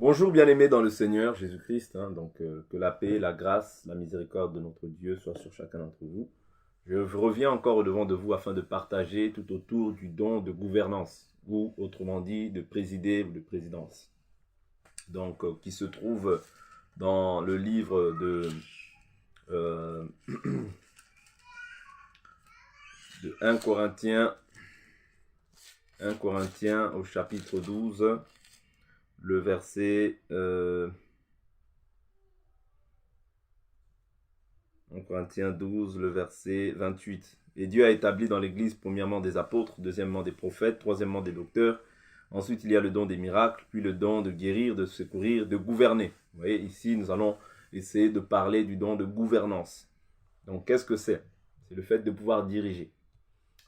Bonjour bien-aimés dans le Seigneur Jésus-Christ, que la paix, la grâce, la miséricorde de notre Dieu soit sur chacun d'entre vous. Je reviens encore au devant de vous afin de partager tout autour du don de gouvernance, ou autrement dit de présider ou de présidence. Qui se trouve dans le livre de 1 Corinthiens au chapitre 12, le verset 1 Corinthiens 12, le verset 28. Et Dieu a établi dans l'Église premièrement des apôtres, deuxièmement des prophètes, troisièmement des docteurs. Ensuite, il y a le don des miracles, puis le don de guérir, de secourir, de gouverner. Vous voyez, ici, nous allons essayer de parler du don de gouvernance. Donc, qu'est-ce que c'est? C'est le fait de pouvoir diriger.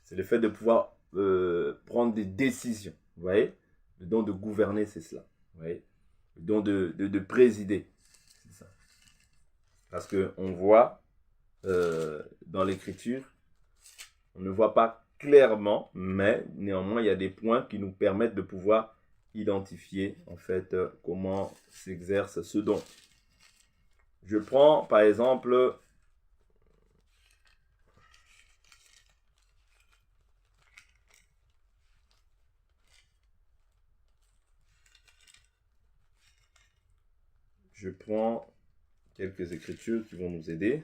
C'est le fait de pouvoir prendre des décisions. Vous voyez? Le don de gouverner, c'est cela. Vous voyez? Le don de présider. C'est ça. Parce qu'on voit dans l'écriture, on ne voit pas clairement, mais néanmoins, il y a des points qui nous permettent de pouvoir identifier en fait comment s'exerce ce don. Je prends par exemple quelques écritures qui vont nous aider.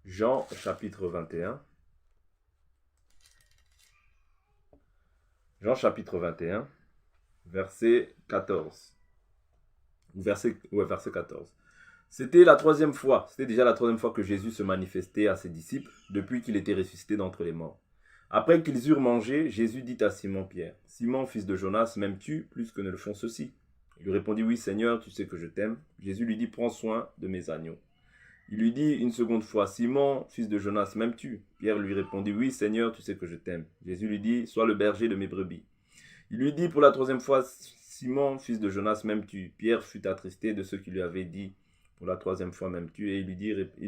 Jean chapitre 21. Jean chapitre 21, verset 14. Verset 14. C'était déjà la troisième fois que Jésus se manifestait à ses disciples depuis qu'il était ressuscité d'entre les morts. Après qu'ils eurent mangé, Jésus dit à Simon-Pierre, « Simon, fils de Jonas, m'aimes-tu plus que ne le font ceux-ci » Il lui répondit, « Oui, Seigneur, tu sais que je t'aime. » Jésus lui dit, « Prends soin de mes agneaux. » Il lui dit une seconde fois, « Simon, fils de Jonas, m'aimes-tu » Pierre lui répondit, « Oui, Seigneur, tu sais que je t'aime. » Jésus lui dit, « Sois le berger de mes brebis. » Il lui dit pour la troisième fois, « Simon, fils de Jonas, m'aimes-tu » Pierre fut attristé de ce qu'il lui avait dit pour la troisième fois, m'aimes-tu? Et il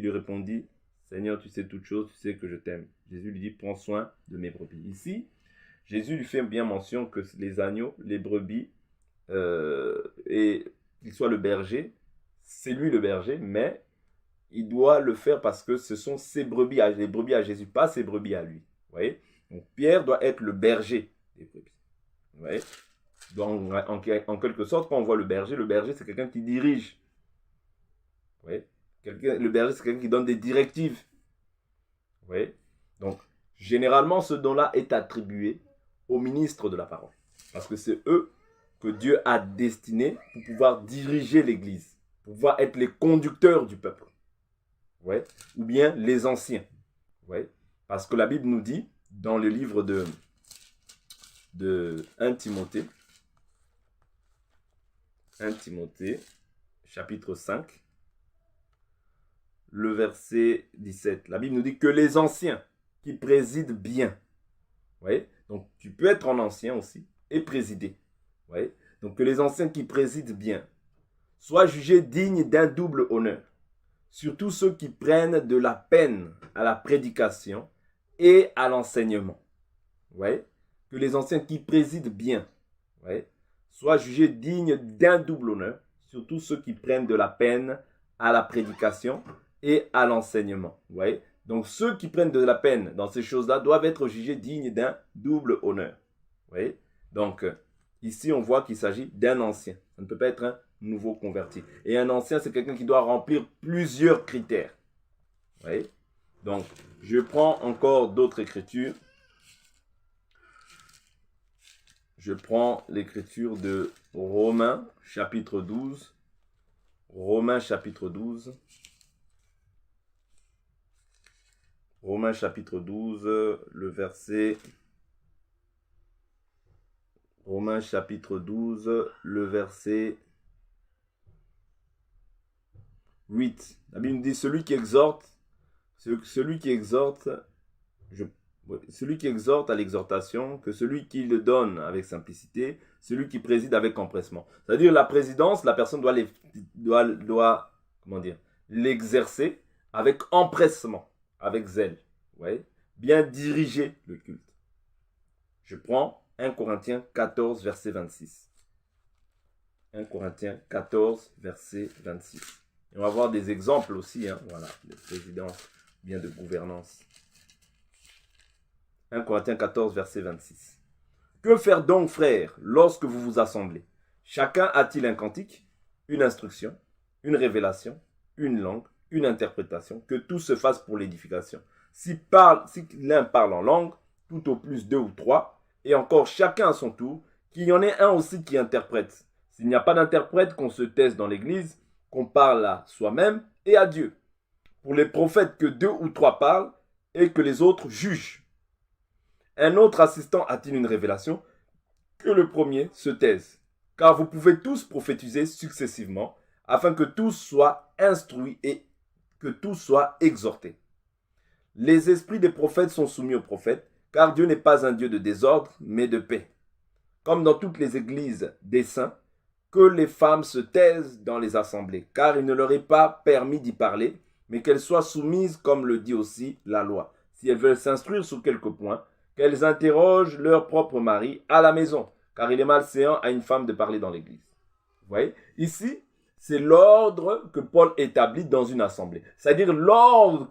lui répondit, « Seigneur, tu sais toutes choses, tu sais que je t'aime. » Jésus lui dit, « Prends soin de mes brebis. » Ici, Jésus lui fait bien mention que les agneaux, les brebis, et qu'il soit le berger, c'est lui le berger, mais il doit le faire parce que ce sont ses brebis, les brebis à Jésus, pas ses brebis à lui. Vous voyez? Donc Pierre doit être le berger des brebis. Vous voyez? Donc, en quelque sorte, quand on voit le berger c'est quelqu'un qui dirige. Vous voyez? Le berger, c'est quelqu'un qui donne des directives. Vous voyez? Donc, généralement, ce don-là est attribué aux ministres de la parole. Parce que c'est eux que Dieu a destinés pour pouvoir diriger l'Église, pour pouvoir être les conducteurs du peuple. Vous voyez? Ou bien les anciens. Vous voyez? Parce que la Bible nous dit, dans le livre de 1 Timothée, chapitre 5, le verset 17. La Bible nous dit que les anciens qui président bien. Vous voyez? Donc, tu peux être un ancien aussi et présider. Vous voyez? Donc, que les anciens qui président bien soient jugés dignes d'un double honneur. Surtout ceux qui prennent de la peine à la prédication et à l'enseignement. Vous voyez? Que les anciens qui président bien, vous voyez, soient jugés dignes d'un double honneur, surtout ceux qui prennent de la peine à la prédication et à l'enseignement. Vous voyez? Donc ceux qui prennent de la peine dans ces choses-là doivent être jugés dignes d'un double honneur. Vous voyez? Donc ici on voit qu'il s'agit d'un ancien. Ça ne peut pas être un nouveau converti. Et un ancien, c'est quelqu'un qui doit remplir plusieurs critères. Vous voyez? Donc je prends encore d'autres écritures. Je prends l'écriture de Romains chapitre 12. Romains chapitre 12. Romains chapitre 12, le verset... Romains chapitre 12, le verset 8. La Bible dit, celui qui exhorte, celui qui exhorte à l'exhortation que celui qui le donne avec simplicité, celui qui préside avec empressement. C'est-à-dire la présidence, la personne doit comment dire, l'exercer avec empressement, avec zèle. Ouais. Bien diriger le culte. Je prends 1 Corinthiens 14, verset 26. 1 Corinthiens 14, verset 26. Et on va voir des exemples aussi, hein, voilà, de présidence, bien de gouvernance. 1 Corinthiens 14, verset 26. Que faire donc, frères, lorsque vous vous assemblez? Chacun a-t-il un cantique, une instruction, une révélation, une langue, une interprétation? Que tout se fasse pour l'édification. Si l'un parle en langue, tout au plus 2 ou 3, et encore chacun à son tour, qu'il y en ait un aussi qui interprète. S'il n'y a pas d'interprète, qu'on se taise dans l'église, qu'on parle à soi-même et à Dieu. Pour les prophètes, que 2 ou 3 parlent et que les autres jugent. Un autre assistant a-t-il une révélation? Que le premier se taise. Car vous pouvez tous prophétiser successivement, afin que tous soient instruits et que tous soient exhortés. Les esprits des prophètes sont soumis aux prophètes, car Dieu n'est pas un Dieu de désordre, mais de paix. Comme dans toutes les églises des saints, que les femmes se taisent dans les assemblées, car il ne leur est pas permis d'y parler, mais qu'elles soient soumises, comme le dit aussi la loi. Si elles veulent s'instruire sur quelques points, qu'elles interrogent leur propre mari à la maison, car il est malséant à une femme de parler dans l'église. Vous voyez, ici, c'est l'ordre que Paul établit dans une assemblée. C'est-à-dire l'ordre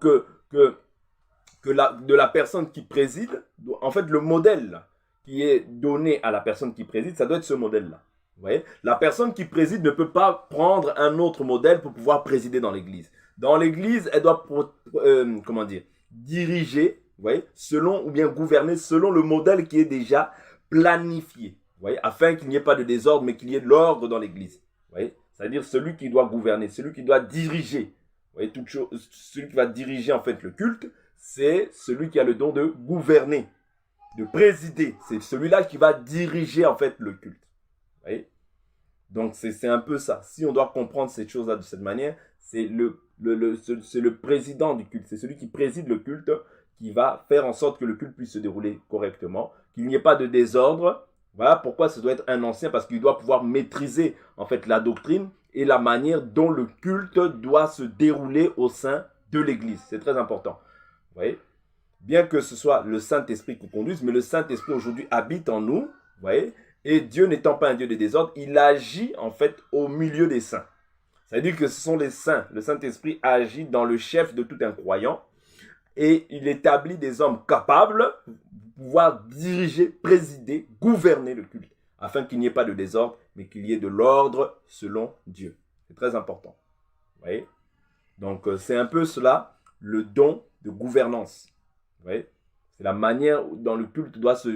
de la personne qui préside, en fait, le modèle qui est donné à la personne qui préside, ça doit être ce modèle-là. Vous voyez, la personne qui préside ne peut pas prendre un autre modèle pour pouvoir présider dans l'église. Dans l'église, elle doit, diriger, vous voyez, selon, ou bien gouverner selon le modèle qui est déjà planifié. Vous voyez, afin qu'il n'y ait pas de désordre, mais qu'il y ait de l'ordre dans l'église. Vous voyez, c'est-à-dire celui qui doit gouverner, celui qui doit diriger. Vous voyez, celui qui va diriger en fait le culte, c'est celui qui a le don de gouverner, de présider. C'est celui-là qui va diriger en fait le culte. Vous voyez? Donc c'est un peu ça. Si on doit comprendre ces choses-là de cette manière, c'est le président du culte, c'est celui qui préside le culte qui va faire en sorte que le culte puisse se dérouler correctement, qu'il n'y ait pas de désordre. Voilà pourquoi ça doit être un ancien, parce qu'il doit pouvoir maîtriser en fait la doctrine et la manière dont le culte doit se dérouler au sein de l'église. C'est très important. Vous voyez? Bien que ce soit le Saint-Esprit qui conduise, mais le Saint-Esprit aujourd'hui habite en nous, vous voyez? Et Dieu n'étant pas un Dieu de désordre, il agit en fait au milieu des saints. C'est-à-dire que ce sont les saints. Le Saint-Esprit agit dans le chef de tout un croyant et il établit des hommes capables de pouvoir diriger, présider, gouverner le culte, afin qu'il n'y ait pas de désordre, mais qu'il y ait de l'ordre selon Dieu. C'est très important. Vous voyez? Donc c'est un peu cela, le don de gouvernance. Vous voyez? C'est la manière dont le culte doit se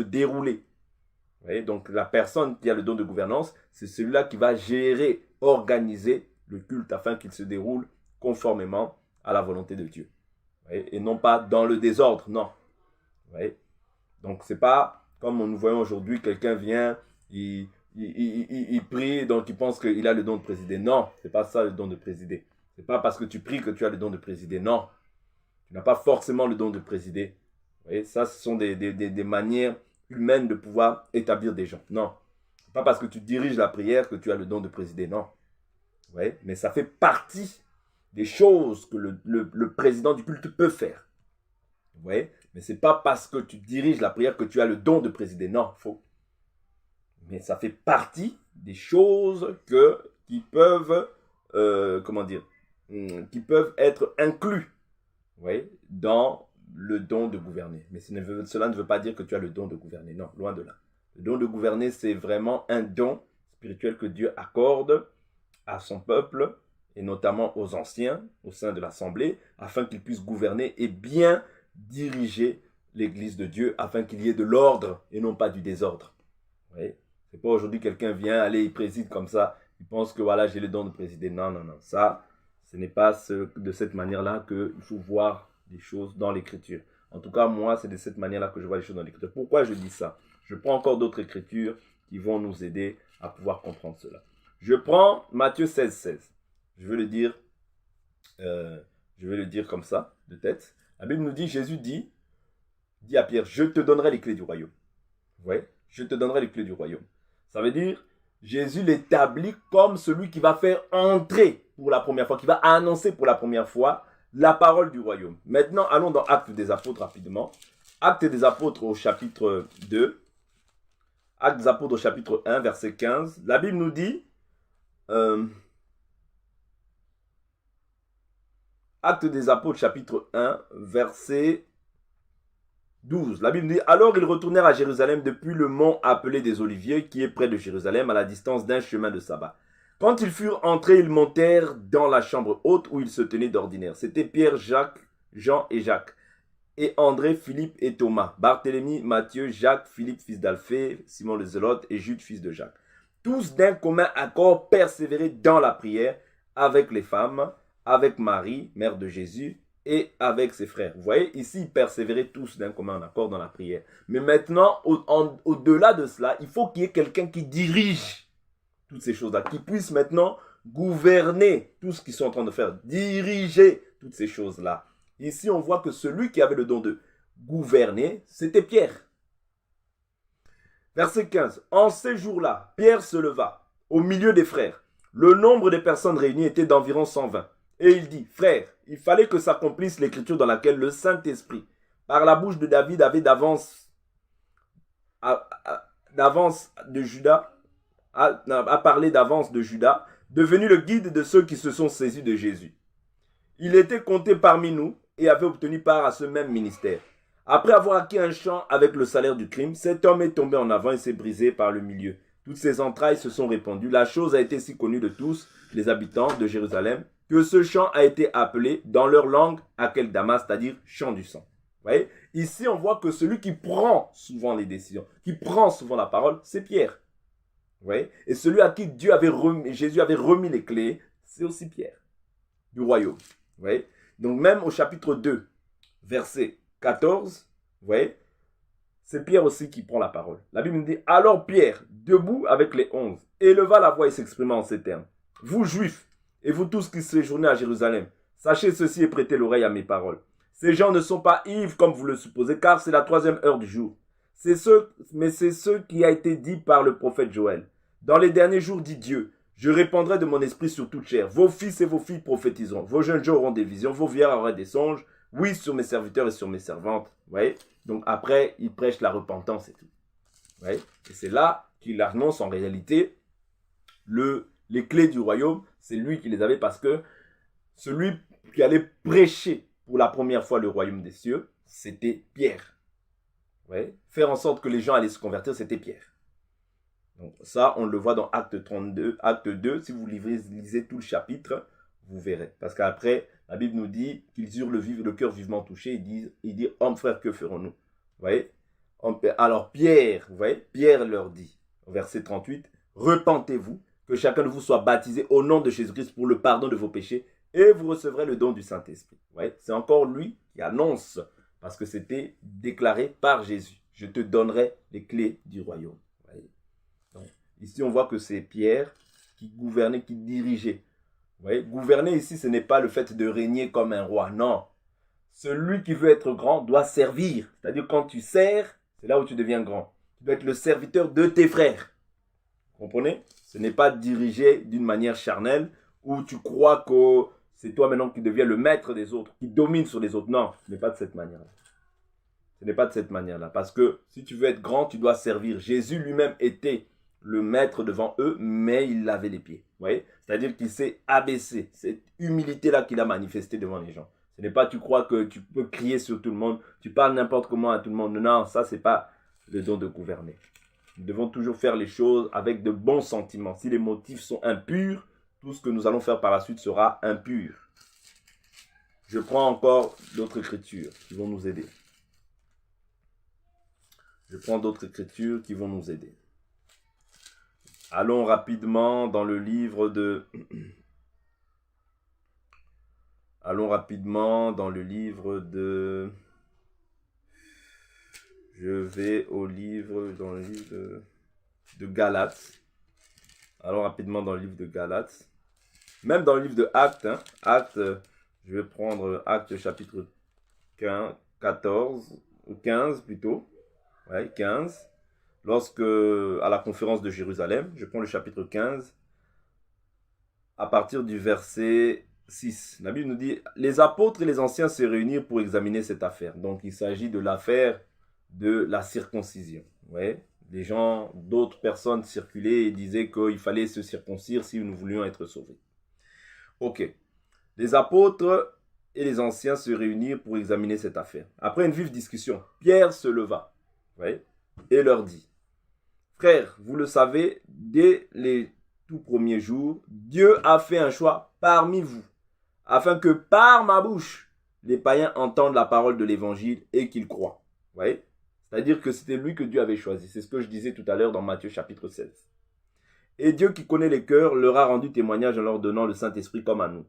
dérouler. Vous voyez? Donc la personne qui a le don de gouvernance, c'est celui-là qui va gérer, organiser le culte afin qu'il se déroule conformément à la volonté de Dieu. Vous voyez? Et non pas dans le désordre, non. Vous voyez? Donc c'est pas comme nous voyons aujourd'hui, quelqu'un vient, il prie, donc il pense qu'il a le don de présider. Non, c'est pas ça le don de présider. C'est pas parce que tu pries que tu as le don de présider. Non, tu n'as pas forcément le don de présider. Vous voyez, ça, ce sont des manières humaines de pouvoir établir des gens. Non, c'est pas parce que tu diriges la prière que tu as le don de présider. Non, vous voyez, mais ça fait partie des choses que le président du culte peut faire. Vous voyez, mais c'est pas parce que tu diriges la prière que tu as le don de présider. Non, faux. Mais ça fait partie des choses qui peuvent, qui peuvent être inclus, vous voyez, dans le don de gouverner. Mais cela ne veut pas dire que tu as le don de gouverner. Non, loin de là. Le don de gouverner, c'est vraiment un don spirituel que Dieu accorde à son peuple, et notamment aux anciens, au sein de l'assemblée, afin qu'ils puissent gouverner et bien diriger l'église de Dieu, afin qu'il y ait de l'ordre et non pas du désordre. Vous voyez? C'est pas aujourd'hui quelqu'un vient, allez, il préside comme ça, il pense que voilà, j'ai le don de présider. Non, non, non. Ça, ce n'est pas de cette manière-là qu'il faut voir les choses dans l'écriture. En tout cas, moi, c'est de cette manière-là que je vois les choses dans l'écriture. Pourquoi je dis ça? Je prends encore d'autres écritures qui vont nous aider à pouvoir comprendre cela. Je prends Matthieu 16, 16. Je vais le dire comme ça, de tête. La Bible nous dit, Jésus dit à Pierre, je te donnerai les clés du royaume. Oui, je te donnerai les clés du royaume. Ça veut dire, Jésus l'établit comme celui qui va faire entrer pour la première fois, qui va annoncer pour la première fois la parole du royaume. Maintenant, allons dans Actes des Apôtres rapidement. Actes des Apôtres au chapitre 2. Actes des Apôtres au chapitre 1, verset 15. La Bible nous dit, Actes des Apôtres chapitre 1, verset 12. La Bible dit, alors ils retournèrent à Jérusalem depuis le mont appelé des Oliviers, qui est près de Jérusalem, à la distance d'un chemin de sabbat. Quand ils furent entrés, ils montèrent dans la chambre haute où ils se tenaient d'ordinaire. C'était Pierre, Jacques, Jean et Jacques, et André, Philippe et Thomas, Barthélemy, Matthieu, Jacques, Philippe, fils d'Alphée, Simon le Zélote et Jude, fils de Jacques. Tous d'un commun accord persévéraient dans la prière avec les femmes, avec Marie, mère de Jésus, et avec ses frères. Vous voyez, ici, ils persévéraient tous d'un commun accord dans la prière. Mais maintenant, au-delà de cela, il faut qu'il y ait quelqu'un qui dirige toutes ces choses-là, qui puisse maintenant gouverner tout ce qu'ils sont en train de faire, diriger toutes ces choses-là. Ici, on voit que celui qui avait le don de gouverner, c'était Pierre. Verset 15. En ces jours-là, Pierre se leva au milieu des frères. Le nombre des personnes réunies était d'environ 120. Et il dit, frères, il fallait que s'accomplisse l'écriture dans laquelle le Saint-Esprit, par la bouche de David, avait d'avance de Judas, a parlé d'avance de Judas, devenu le guide de ceux qui se sont saisis de Jésus. Il était compté parmi nous et avait obtenu part à ce même ministère. Après avoir acquis un champ avec le salaire du crime, cet homme est tombé en avant et s'est brisé par le milieu. Toutes ses entrailles se sont répandues. La chose a été si connue de tous les habitants de Jérusalem que ce champ a été appelé dans leur langue Akeldama, c'est-à-dire champ du sang. Vous voyez? Ici, on voit que celui qui prend souvent les décisions, qui prend souvent la parole, c'est Pierre. Vous voyez? Et celui à qui Jésus avait remis les clés, c'est aussi Pierre, du royaume. Vous voyez? Donc même au chapitre 2, verset 14, vous voyez, c'est Pierre aussi qui prend la parole. La Bible nous dit, alors Pierre, debout avec les 11, éleva la voix et s'exprima en ces termes. Vous juifs, et vous tous qui séjournez à Jérusalem, sachez ceci et prêtez l'oreille à mes paroles. Ces gens ne sont pas ivres comme vous le supposez, car c'est la 3e heure du jour. Mais c'est ce qui a été dit par le prophète Joël. Dans les derniers jours, dit Dieu, je répandrai de mon esprit sur toute chair. Vos fils et vos filles prophétiseront. Vos jeunes gens auront des visions. Vos vieillards auront des songes. Oui, sur mes serviteurs et sur mes servantes. Vous voyez? Donc après, il prêche la repentance et tout. Vous voyez? Et c'est là qu'il annonce en réalité les clés du royaume. C'est lui qui les avait parce que celui qui allait prêcher pour la première fois le royaume des cieux, c'était Pierre. Vous voyez? Faire en sorte que les gens allaient se convertir, c'était Pierre. Donc ça, on le voit dans Acte 32, Acte 2. Si vous lisez tout le chapitre, vous verrez. Parce qu'après, la Bible nous dit qu'ils eurent le cœur vivement touché. Il dit, hommes frères, que ferons-nous? Vous voyez? Alors Pierre, vous voyez, Pierre leur dit, au verset 38, repentez-vous, que chacun de vous soit baptisé au nom de Jésus-Christ pour le pardon de vos péchés, et vous recevrez le don du Saint-Esprit. Vous voyez? C'est encore lui qui annonce, parce que c'était déclaré par Jésus. Je te donnerai les clés du royaume. Donc, ici, on voit que c'est Pierre qui gouvernait, qui dirigeait. Vous voyez, gouverner ici, ce n'est pas le fait de régner comme un roi. Non. Celui qui veut être grand doit servir. C'est-à-dire, quand tu sers, c'est là où tu deviens grand. Tu dois être le serviteur de tes frères. Vous comprenez? Ce n'est pas diriger d'une manière charnelle où tu crois que c'est toi maintenant qui deviens le maître des autres, qui domine sur les autres. Non, ce n'est pas de cette manière-là. Ce n'est pas de cette manière-là. Parce que si tu veux être grand, tu dois servir. Jésus lui-même était le maître devant eux, mais il lavait les pieds. Vous voyez? C'est-à-dire qu'il s'est abaissé. Cette humilité-là qu'il a manifestée devant les gens. Ce n'est pas tu crois que tu peux crier sur tout le monde, tu parles n'importe comment à tout le monde. Non, ça, ce n'est pas le don de gouverner. Nous devons toujours faire les choses avec de bons sentiments. Si les motifs sont impurs, tout ce que nous allons faire par la suite sera impur. Je prends encore d'autres écritures qui vont nous aider. Je prends d'autres écritures qui vont nous aider. Allons rapidement dans le livre de... Allons rapidement dans le livre de... Je vais au livre, dans le livre de Galates. Allons rapidement dans le livre de Galates. Même dans le livre de Actes, Actes, je vais prendre Actes chapitre 14, ou 15 plutôt, ouais, 15, lorsque, à la conférence de Jérusalem, je prends le chapitre 15, à partir du verset 6. La Bible nous dit, les apôtres et les anciens se réunirent pour examiner cette affaire. Donc, il s'agit de l'affaire de la circoncision. Ouais. Les gens, d'autres personnes circulaient et disaient qu'il fallait se circoncire si nous voulions être sauvés. Ok. Les apôtres et les anciens se réunirent pour examiner cette affaire. Après une vive discussion, Pierre se leva, ouais, et leur dit, frères, vous le savez, dès les tout premiers jours, Dieu a fait un choix parmi vous, afin que par ma bouche, les païens entendent la parole de l'évangile et qu'ils croient. Vous voyez? C'est-à-dire que c'était lui que Dieu avait choisi. C'est ce que je disais tout à l'heure dans Matthieu chapitre 16. Et Dieu qui connaît les cœurs leur a rendu témoignage en leur donnant le Saint-Esprit comme à nous.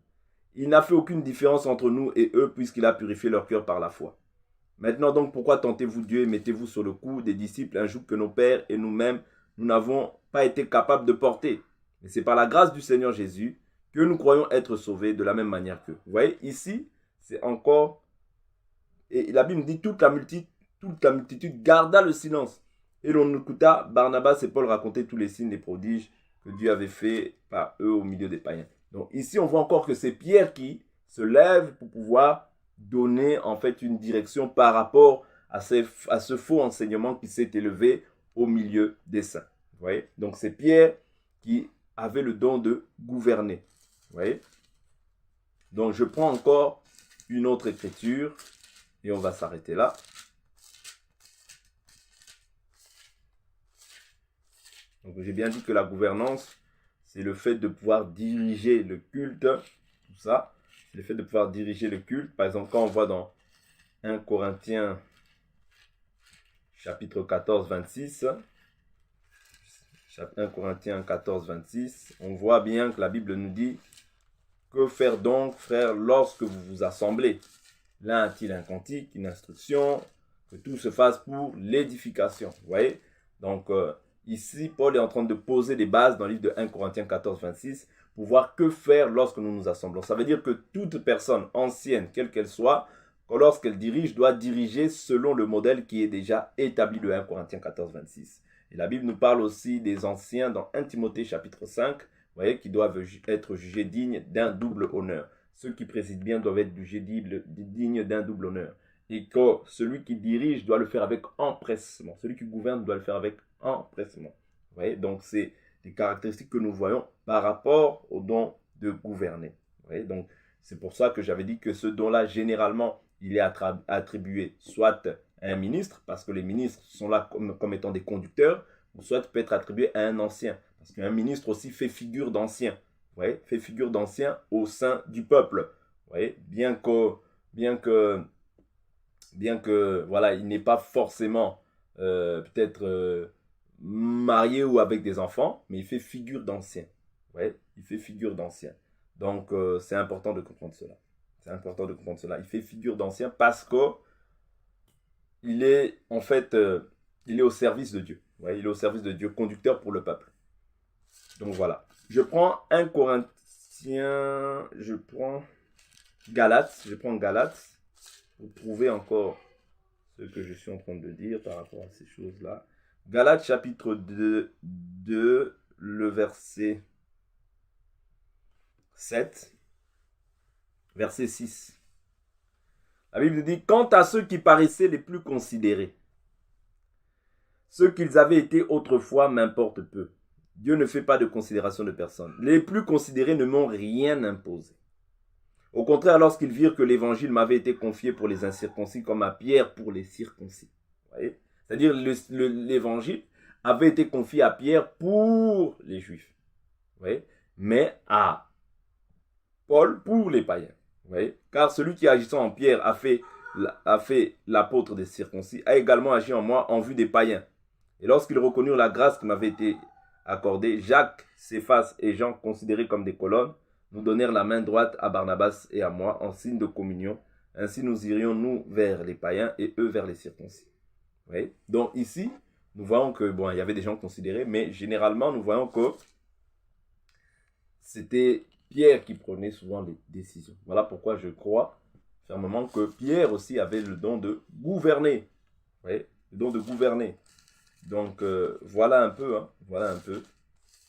Il n'a fait aucune différence entre nous et eux puisqu'il a purifié leur cœur par la foi. Maintenant donc, pourquoi tentez-vous Dieu et mettez-vous sur le cou des disciples un joug que nos pères et nous-mêmes, nous n'avons pas été capables de porter? Mais c'est par la grâce du Seigneur Jésus que nous croyons être sauvés de la même manière qu'eux. Vous voyez, ici, c'est encore... Et la Bible dit toute la multitude garda le silence. Et l'on écouta Barnabas et Paul raconter tous les signes et prodiges que Dieu avait fait par eux au milieu des païens. Donc ici, on voit encore que c'est Pierre qui se lève pour pouvoir donner en fait une direction par rapport à ce faux enseignement qui s'est élevé au milieu des saints. Vous voyez? Donc c'est Pierre qui avait le don de gouverner. Vous voyez? Donc je prends encore une autre écriture et on va s'arrêter là. Donc j'ai bien dit que la gouvernance, c'est le fait de pouvoir diriger le culte, tout ça. C'est le fait de pouvoir diriger le culte. Par exemple, quand on voit dans 1 Corinthiens chapitre 14, 26, 1 Corinthiens 14, 26, on voit bien que la Bible nous dit, que faire donc, frères, lorsque vous vous assemblez? L'un a-t-il un cantique, une instruction, que tout se fasse pour l'édification. Vous voyez? Donc, ici, Paul est en train de poser des bases dans le livre de 1 Corinthiens 14, 26 pour voir que faire lorsque nous nous assemblons. Ça veut dire que toute personne ancienne, quelle qu'elle soit, lorsqu'elle dirige, doit diriger selon le modèle qui est déjà établi de 1 Corinthiens 14, 26. Et la Bible nous parle aussi des anciens dans 1 Timothée chapitre 5, vous voyez, qui doivent être jugés dignes d'un double honneur. Ceux qui président bien doivent être jugés dignes d'un double honneur. Et que celui qui dirige doit le faire avec empressement. Celui qui gouverne doit le faire avec empressement. Vous voyez, donc c'est des caractéristiques que nous voyons par rapport au don de gouverner. Vous voyez, donc c'est pour ça que j'avais dit que ce don-là, généralement, il est attribué soit à un ministre, parce que les ministres sont là comme étant des conducteurs, ou soit peut être attribué à un ancien, parce qu'un ministre aussi fait figure d'ancien. Vous voyez, fait figure d'ancien au sein du peuple. Vous voyez, bien que voilà, il n'est pas forcément peut-être marié ou avec des enfants, mais il fait figure d'ancien. Vous voyez, il fait figure d'ancien. Donc, c'est important de comprendre cela. C'est important de comprendre cela. Il fait figure d'ancien parce que il est en fait, il est au service de Dieu. Vous voyez, il est au service de Dieu, conducteur pour le peuple. Donc voilà. Je prends 1 Corinthiens, je prends Galates pour prouver encore ce que je suis en train de dire par rapport à ces choses-là. Galates chapitre 2, le verset 7, verset 6. La Bible dit, quant à ceux qui paraissaient les plus considérés, ceux qu'ils avaient été autrefois m'importe peu. Dieu ne fait pas de considération de personne. Les plus considérés ne m'ont rien imposé. Au contraire, lorsqu'ils virent que l'évangile m'avait été confié pour les incirconcis comme à Pierre pour les circoncis. Vous voyez? C'est-à-dire l'évangile avait été confié à Pierre pour les juifs. Vous voyez? Mais à Paul pour les païens. Vous voyez? Car celui qui agissant en Pierre a fait l'apôtre des circoncis, a également agi en moi en vue des païens. Et lorsqu'ils reconnurent la grâce qui m'avait été accordée, Jacques, Céphas et Jean, considérés comme des colonnes, nous donnèrent la main droite à Barnabas et à moi en signe de communion. Ainsi nous irions nous vers les païens et eux vers les circoncis. Vous voyez? Donc ici, nous voyons que, bon, il y avait des gens considérés, mais généralement, nous voyons que c'était Pierre qui prenait souvent les décisions. Voilà pourquoi je crois fermement que Pierre aussi avait le don de gouverner. Vous voyez, le don de gouverner. Donc, voilà un peu, hein, voilà un peu.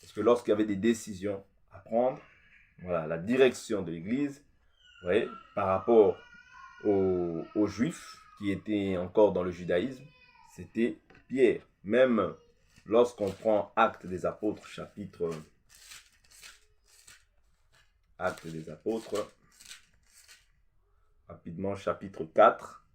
Parce que lorsqu'il y avait des décisions à prendre, voilà, la direction de l'Église, vous voyez, par rapport aux Juifs qui étaient encore dans le judaïsme, c'était Pierre. Même lorsqu'on prend Actes des Apôtres, chapitre rapidement, chapitre 4.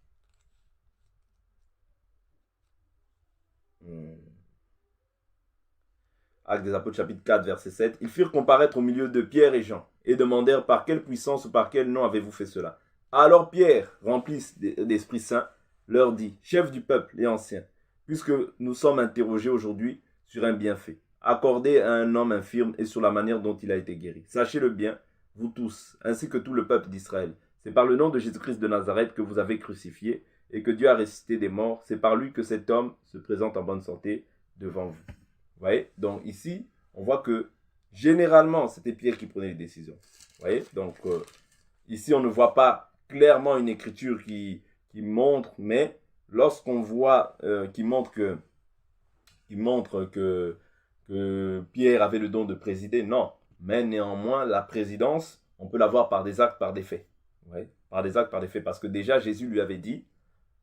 Actes des Apôtres, chapitre 4, verset 7. Ils firent comparaître au milieu de Pierre et Jean, et demandèrent par quelle puissance ou par quel nom avez-vous fait cela. Alors Pierre, rempli d'Esprit Saint, leur dit, chef du peuple et anciens, puisque nous sommes interrogés aujourd'hui sur un bienfait, accordé à un homme infirme et sur la manière dont il a été guéri. Sachez-le bien, vous tous, ainsi que tout le peuple d'Israël. C'est par le nom de Jésus-Christ de Nazareth que vous avez crucifié et que Dieu a ressuscité des morts. C'est par lui que cet homme se présente en bonne santé devant vous. Vous voyez? Donc ici, on voit que généralement, c'était Pierre qui prenait les décisions. Vous voyez? Donc ici, on ne voit pas clairement une écriture qui montre, mais lorsqu'on voit, qui montre que Pierre avait le don de présider, non. Mais néanmoins, la présidence, on peut l'avoir par des actes, par des faits. Vous voyez? Par des actes, par des faits. Parce que déjà, Jésus lui avait dit,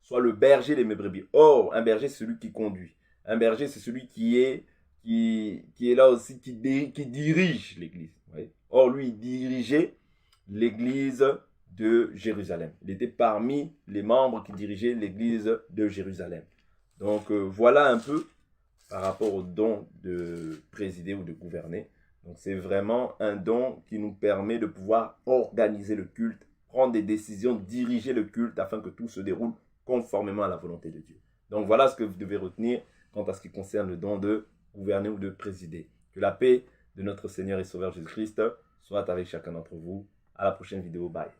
sois le berger de mes brebis. Or, un berger, c'est celui qui conduit. Un berger, c'est celui qui est là aussi, qui dirige l'église. Or, lui, il dirigeait l'église de Jérusalem. Il était parmi les membres qui dirigeaient l'église de Jérusalem. Donc, voilà un peu par rapport au don de présider ou de gouverner. Donc, c'est vraiment un don qui nous permet de pouvoir organiser le culte, prendre des décisions, diriger le culte afin que tout se déroule conformément à la volonté de Dieu. Donc, voilà ce que vous devez retenir quant à ce qui concerne le don de gouverner ou de présider. Que la paix de notre Seigneur et Sauveur Jésus-Christ soit avec chacun d'entre vous. À la prochaine vidéo. Bye.